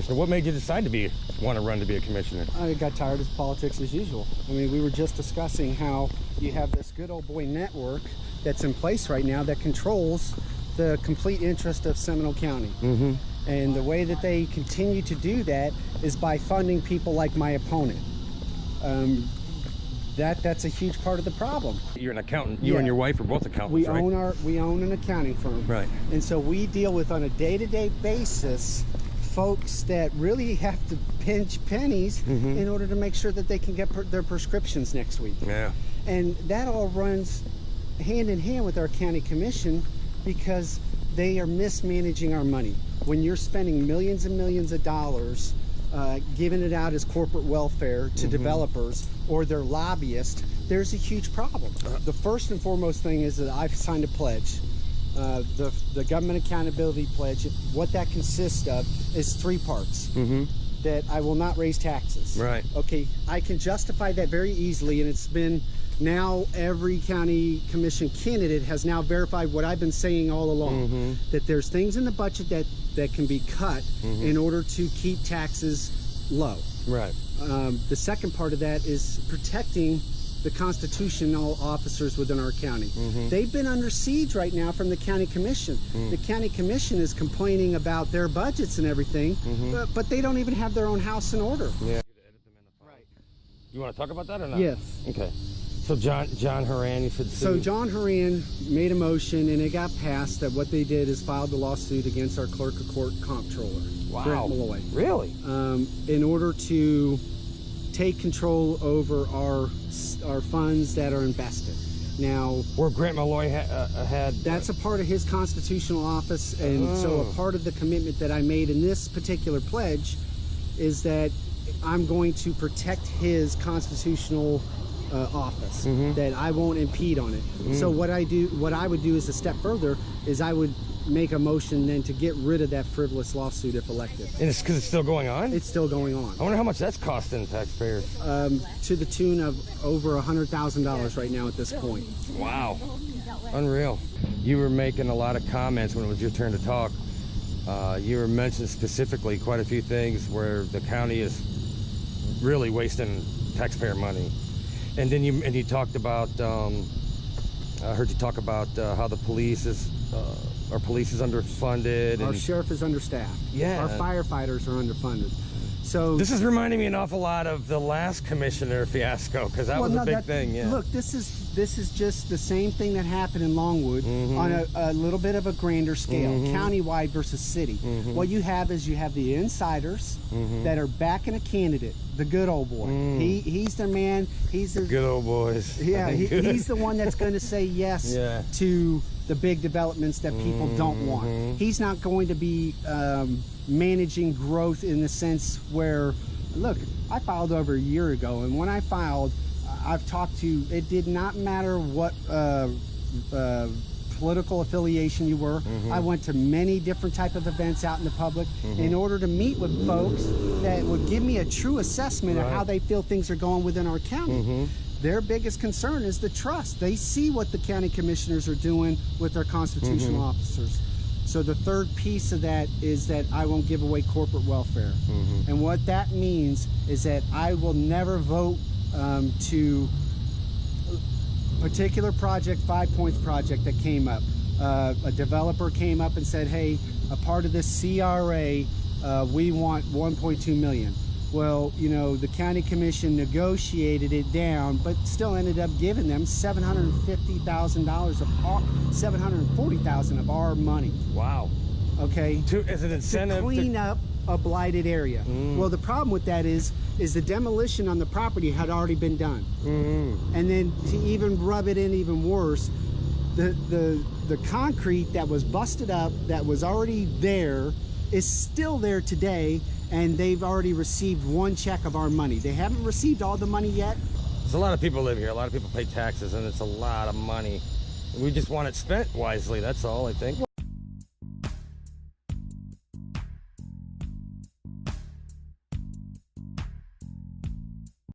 So what made you decide to want to run to be a commissioner? I got tired of politics as usual. I mean, we were just discussing how you have this good old boy network that's in place right now that controls the complete interest of Seminole County. And the way that they continue to do that is by funding people like my opponent. That's a huge part of the problem. You're an accountant. You and your wife are both accountants, right? We own an accounting firm. Right. And so we deal with, on a day-to-day basis, folks that really have to pinch pennies in order to make sure that they can get their prescriptions next week. Yeah. And that all runs hand in hand with our county commission because they are mismanaging our money. When you're spending millions and millions of dollars giving it out as corporate welfare to developers or their lobbyists, there's a huge problem. The first and foremost thing is that I've signed a pledge. The Government Accountability Pledge. What that consists of is 3 parts. That I will not raise taxes. Right. Okay, I can justify that very easily, and it's been now every county commission candidate has now verified what I've been saying all along, that there's things in the budget that can be cut in order to keep taxes low. Right. The second part of that is protecting the constitutional officers within our county. They've been under siege right now from the county commission. The county commission is complaining about their budgets and everything, but they don't even have their own house in order. Yeah. Right. You want to talk about that or not? Yes. Okay. So John Horan, you said. So John Horan made a motion, and it got passed that what they did is filed the lawsuit against our clerk of court comptroller, Grant Malloy. Really? In order to take control over our funds that are invested. Now, where Grant Malloy had... That's a part of his constitutional office, and so a part of the commitment that I made in this particular pledge is that I'm going to protect his constitutional office, that I won't impede on it. So what I would do is a step further, is I would make a motion then to get rid of that frivolous lawsuit if elected. And it's because it's still going on? It's still going on. I wonder how much that's costing taxpayers. To the tune of over $100,000 right now at this point. Wow. Unreal. You were making a lot of comments when it was your turn to talk. You were mentioning specifically quite a few things where the county is really wasting taxpayer money. And then you talked about, I heard you talk about how the police is, our police is underfunded. Our sheriff is understaffed. Yeah. Our firefighters are underfunded. So this is reminding me an awful lot of the last commissioner fiasco, because that was a big thing. Yeah. Look, this is just the same thing that happened in Longwood on a little bit of a grander scale, countywide versus city. What you have is the insiders that are backing a candidate, the good old boy. He's their man. He's the good old boys. Yeah, he's the one that's going to say yes to the big developments that people don't want. He's not going to be managing growth in the sense where, look, I filed over a year ago, and when I filed, I've talked to, it did not matter what political affiliation you were. I went to many different type of events out in the public in order to meet with folks that would give me a true assessment of how they feel things are going within our county. Their biggest concern is the trust. They see what the county commissioners are doing with their constitutional officers. So the third piece of that is that I won't give away corporate welfare. And what that means is that I will never vote to a particular project, 5 Points project that came up. A developer came up and said, hey, a part of this CRA, we want 1.2 million. Well, you know, the county commission negotiated it down, but still ended up giving them $750,000 of our, $740,000 of our money. Wow. Okay. As an incentive to clean up a blighted area. Well, the problem with that is the demolition on the property had already been done, and then to even rub it in even worse, the concrete that was busted up, that was already there, is still there today. And they've already received 1 check of our money. They haven't received all the money yet. There's a lot of people live here. A lot of people pay taxes, and it's a lot of money. We just want it spent wisely. That's all, I think.